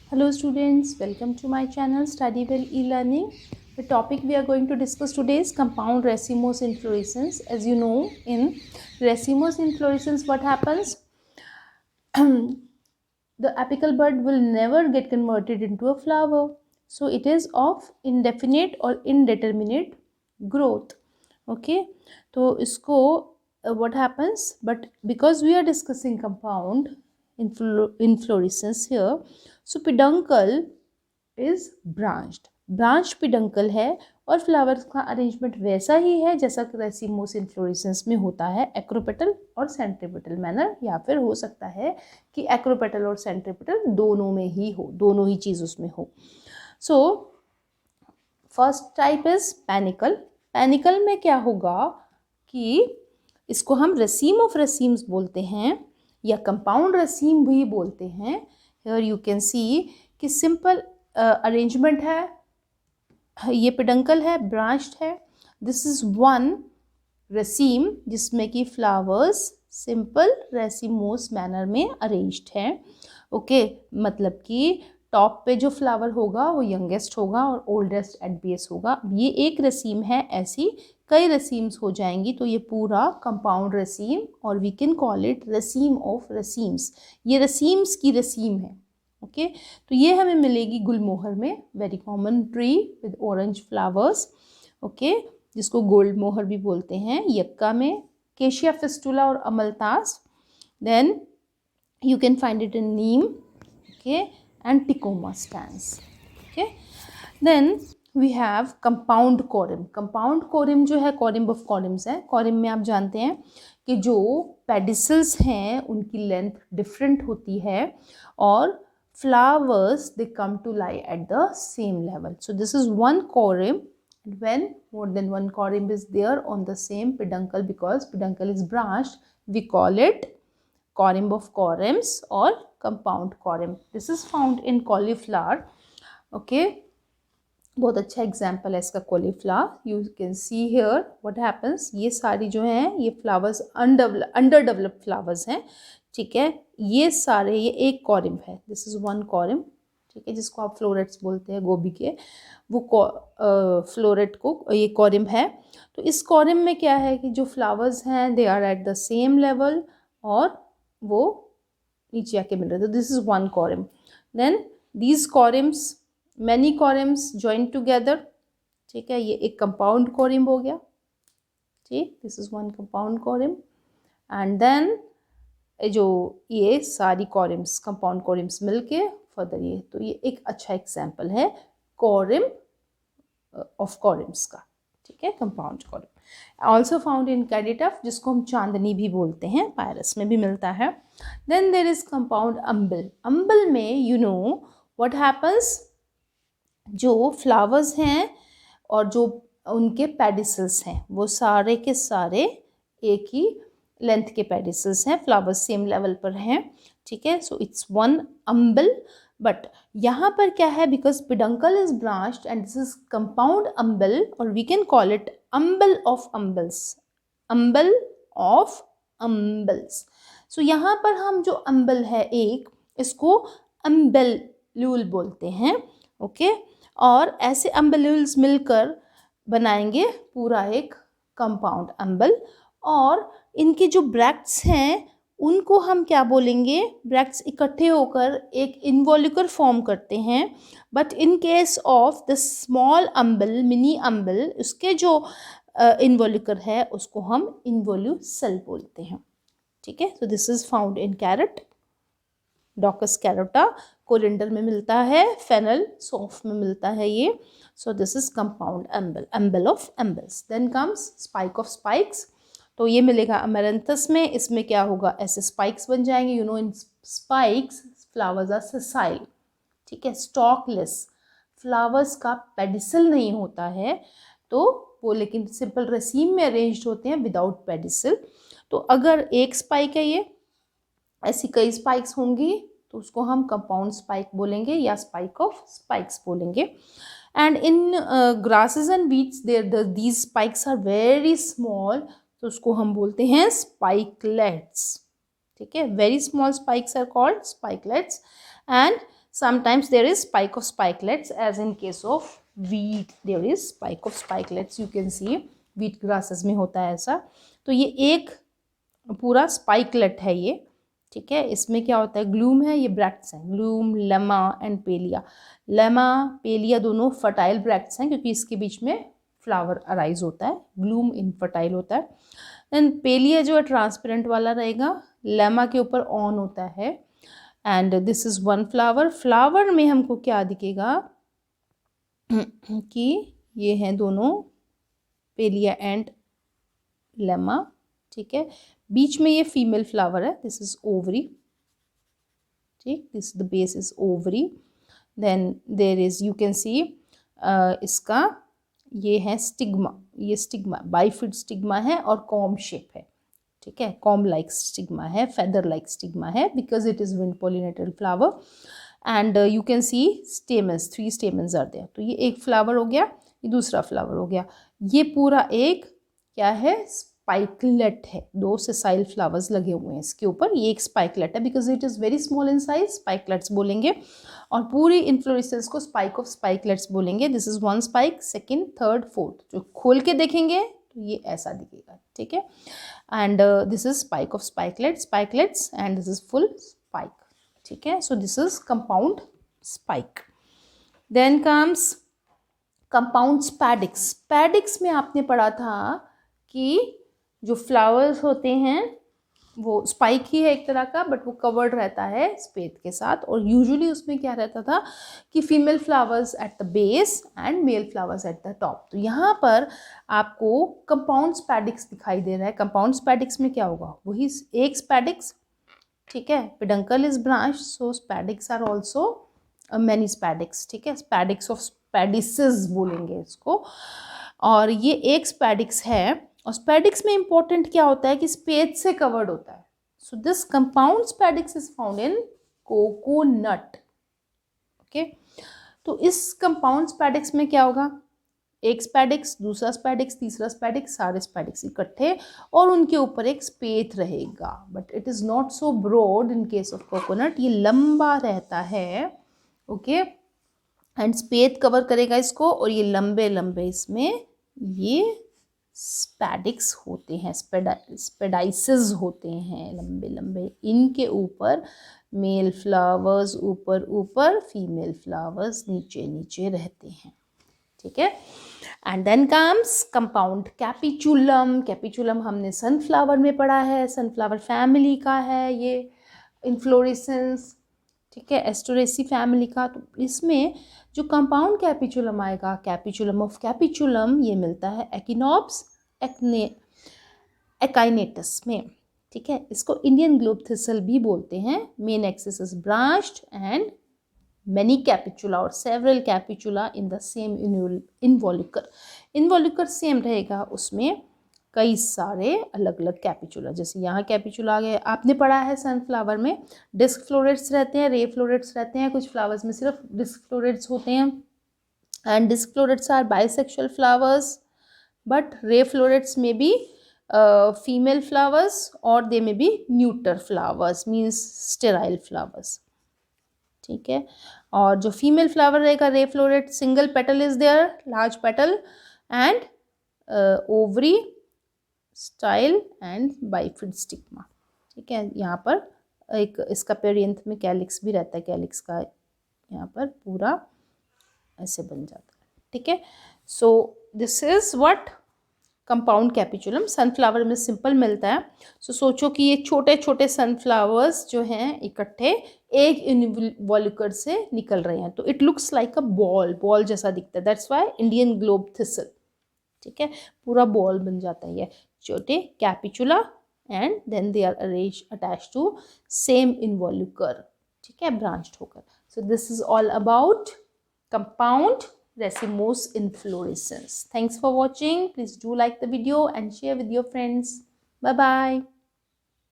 Hello students, welcome to my channel Study Well E-Learning. The topic we are going to discuss today is compound racemose inflorescence. As you know, in racemose inflorescence what happens? The apical bud will never get converted into a flower. So it is of indefinite or indeterminate growth. Okay, तो इसको what happens? But because we are discussing compound inflorescence here, so peduncle is branched, branch peduncle है और flowers का arrangement वैसा ही है जैसा racemose inflorescence में होता है, एक्रोपेटल और सेंट्रीपेटल मैनर, या फिर हो सकता है कि एक्रोपेटल और सेंट्रीपेटल दोनों में ही हो, दोनों ही चीज़ उसमें हो. So first type is panicle. Panicle में क्या होगा कि इसको हम रसीम ऑफ रसीम्स बोलते हैं या कंपाउंड रसीम भी बोलते हैं. हियर यू कैन सी कि सिंपल अरेंजमेंट है, ये पेडंकल है, ब्रांच्ड है. दिस इज वन रसीम जिसमें कि फ्लावर्स सिंपल रेसिमोस मैनर में अरेंज्ड हैं. ओके, मतलब कि टॉप पे जो फ्लावर होगा वो यंगेस्ट होगा और ओल्डेस्ट एट बेस होगा. ये एक रसीम है, ऐसी कई रसीम्स हो जाएंगी तो ये पूरा कंपाउंड रसीम, और we can call it raceme of racemes. ये रसीम्स की रसीम है. ओके, तो ये हमें मिलेगी गुलमोहर में, very common tree with orange flowers. Okay, जिसको गोल्ड मोहर भी बोलते हैं. यक्का में, केशिया फिस्टुला और amaltas. Then you can find it in neem. Okay, and tecoma stans. Okay, then we have compound corymb. Compound corymb जो है, कोरिम ऑफ कोरिम्स है. Corymb में आप जानते हैं कि जो पेडिसल्स हैं उनकी लेंथ डिफरेंट होती है और flowers they come to lie at the same level. So this is one corim, and when more than one corim is there on the same peduncle, because peduncle is branched, we call it corim of corims or compound corim. This is found in cauliflower. Okay, बहुत अच्छा example है इसका cauliflower. You can see here what happens. ये सारी जो हैं ये flowers under developed flowers हैं. ठीक है, ये सारे, ये एक कॉरिम है. This is one कॉरिम. ठीक है, जिसको आप फ्लोरेट्स बोलते हैं गोभी के, वो फ्लोरेट को ये कॉरिम है. तो इस कॉरिम में क्या है कि जो फ्लावर्स हैं they are at the same level और वो नीचे आके मिल रहे. तो this is one corymb. Then these corymbs, many corymbs join together. ठीक है, ये एक कंपाउंड कॉरिम हो गया. ठीक, this is one compound corymb. And then जो ये सारी कॉरिम्स, कंपाउंड कॉरिम्स मिलके फर्दर ये, तो ये एक अच्छा एग्जाम्पल है कॉरिम ऑफ कॉरिम्स का. ठीक है, compound corymb also found in candytuft, जिसको हम चांदनी भी बोलते हैं, पायरस में भी मिलता है. Then there is compound umbel. अम्बल में यू नो व्हाट हैपन्स, जो फ्लावर्स हैं और जो उनके पेडिसल्स हैं वो सारे के सारे एक ही लेंथ के पेडिसल्स हैं, फ्लावर्स सेम लेवल पर हैं. ठीक है, सो इट्स वन अम्बल. बट यहाँ पर क्या है, because peduncle is branched and this is compound अम्बल, और वी कैन कॉल इट अम्बल ऑफ अम्बल्स. अम्बल ऑफ अम्बल्स. सो यहाँ पर हम जो अम्बल है एक, इसको अम्बेल्यूल बोलते हैं. ओके, और ऐसे अम्बेल्यूल्स मिलकर बनाएंगे पूरा एक कंपाउंड अम्बल. और इनके जो ब्रैक्ट्स हैं उनको हम क्या बोलेंगे, ब्रैक्ट्स इकट्ठे होकर एक इन्वॉल्यूकर फॉर्म करते हैं. But in case of the small अम्बल, मिनी अम्बल, उसके जो इन्वॉल्यूकर है उसको हम इन्वॉल्यूसेल बोलते हैं. ठीक है, तो this is found in carrot, Daucus carota, coriander में मिलता है, फेनल, सौंफ में मिलता है ये. सो this is compound umbel, umbel of umbels. Then comes spike of spikes. तो ये मिलेगा अमेरंथस में. इसमें क्या होगा, ऐसे स्पाइक्स बन जाएंगे. You know in spikes flowers are sessile. ठीक है, स्टॉकलेस. फ्लावर्स का पेडिसल नहीं होता है, तो वो लेकिन सिंपल रसीम में अरेंज्ड होते हैं विदाउट पेडिसल. तो अगर एक स्पाइक है ये, ऐसी कई स्पाइक्स होंगी तो उसको हम कंपाउंड स्पाइक बोलेंगे या स्पाइक ऑफ स्पाइक्स बोलेंगे. And in grasses and weeds there these spikes are very small, तो उसको हम बोलते हैं स्पाइकलेट्स. ठीक है, very small spikes are called spikelets. And Sometimes there is spike of spikelets, as in case of wheat there is spike of spikelets, you can see wheat grasses में होता है ऐसा। तो ये एक पूरा स्पाइकलेट है ये, ठीक है। इसमें क्या होता है, ग्लूम है, ये ब्रैक्ट्स हैं, ग्लूम, लेमा एंड पेलिया। लेमा पेलिया दोनों फर्टाइल ब्रैक्ट्स हैं क्योंकि इसके बीच में फ्लावर अराइज होता है, ग्लूम इनफर्टाइल होता है। देन पेलिया जो है ट्रांसपेरेंट वाला रहेगा, लेमा के ऊपर ऑन होता है। And this is one flower. Flower में हमको क्या दिखेगा कि ये हैं दोनों पेलिया एंड लेमा, ठीक है। बीच में ये फीमेल फ्लावर है, दिस इज ओवरी, ठीक, this the base is ovary. Then there is, you can see इसका ये है स्टिग्मा, ये स्टिग्मा बाइफिड स्टिग्मा है और कॉम शेप है, ठीक है, कॉम लाइक स्टिग्मा है, फेदर लाइक स्टिग्मा है, because it is wind pollinated flower. And you can see stamens, 3 stamens are there. तो ये एक फ्लावर हो गया, ये दूसरा फ्लावर हो गया। ये पूरा एक क्या है, स्पाइकलेट है, 2 सेसाइल फ्लावर्स लगे हुए हैं इसके ऊपर। ये एक स्पाइकलेट है because it is very small in size, spikelets बोलेंगे। और पूरी इन्फ्लोरेसेंस को स्पाइक ऑफ स्पाइकलेट्स बोलेंगे। This is 1 spike, 2nd, 3rd, 4th। जो खोल के देखेंगे तो ये ऐसा दिखेगा, ठीक है। And this is spike of spikelets and this is full spike, ठीक है। So this is compound spike. Then comes compound spadix. Spadix में आपने पढ़ा था कि जो फ्लावर्स होते हैं वो स्पाइक ही है एक तरह का, बट वो कवर्ड रहता है स्पेथ के साथ। और यूजुअली उसमें क्या रहता था कि female flowers at the base and male flowers at the top. तो यहाँ पर आपको कंपाउंड स्पैडिक्स दिखाई दे रहा है। कंपाउंड स्पैडिक्स में क्या होगा, वही एक स्पैडिक्स, ठीक है। Peduncle is branch, so spadix are also many spadix, ठीक है। स्पैडिक्स ऑफ स्पैडिसेस बोलेंगे इसको। और ये एक स्पैडिक्स है। और स्पैडिक्स में इंपॉर्टेंट क्या होता है कि स्पेथ से कवर्ड होता है। So this compound spadix is found in coconut, okay. तो इस कंपाउंड स्पैडिक्स में क्या होगा, एक स्पैडिक्स, दूसरा स्पैडिक्स, तीसरा स्पैडिक्स, सारे स्पैडिक्स इकट्ठे और उनके ऊपर एक स्पेथ रहेगा। But it is not so broad in case of coconut, ये लंबा रहता है, ओके। एंड स्पेथ कवर करेगा इसको, और ये लंबे लंबे इसमें ये स्पैडिक्स होते हैं, स्पेडाइसेस होते हैं लंबे लंबे। इनके ऊपर मेल फ्लावर्स ऊपर ऊपर, फीमेल फ्लावर्स नीचे नीचे रहते हैं, ठीक है। And then comes compound capitulum. Capitulum हमने सनफ्लावर में पढ़ा है, सनफ्लावर फैमिली का है ये इन्फ्लोरेसेंस, ठीक है, एस्टोरेसी फैमिली का। तो इसमें जो कंपाउंड कैपिचुलम आएगा, कैपिचुलम ऑफ कैपिचुलम, ये मिलता है एक्टिनोप्स एकाइनेटस में, ठीक है। इसको इंडियन ग्लोब थिसल भी बोलते हैं। Main axis is branched and many capitula और several capitula in the same involucre। Involucre सेम रहेगा, उसमें कई सारे अलग अलग कैपिचुला, जैसे यहाँ कैपिचुला आ गए। आपने पढ़ा है सनफ्लावर में डिस्क फ्लोरेट्स रहते हैं, रे फ्लोरेट्स रहते हैं, कुछ फ्लावर्स में सिर्फ डिस्क फ्लोरेट्स होते हैं। And disc florets are bisexual flowers, but ray florets में बी फीमेल फ्लावर्स और दे में be neuter flowers, means sterile flowers, ठीक है। और जो फीमेल फ्लावर रहेगा ray floret, single petal is there, large petal and ovary style and bifid stigma, ठीक है। यहाँ पर एक इसका पेरियंथ में कैलिक्स भी रहता है, कैलिक्स का यहाँ पर पूरा ऐसे बन जाता है, ठीक है। So this is what compound capitulum. Sunflower में सिंपल मिलता है। सो सोचो कि ये छोटे छोटे सनफ्लावर्स जो हैं इकट्ठे एक इन्वॉल्यूकर से निकल रहे हैं, तो it looks like a ball, ball जैसा दिखता है। That's why Indian globe thistle, ठीक है, पूरा बॉल बन जाता है ये छोटे capitula and then they are arrange attach to same involucre, ठीक है, ब्रांच्ड होकर। So this is all about compound racemose inflorescence. Thanks for watching. Please do like the video and share with your friends. Bye bye.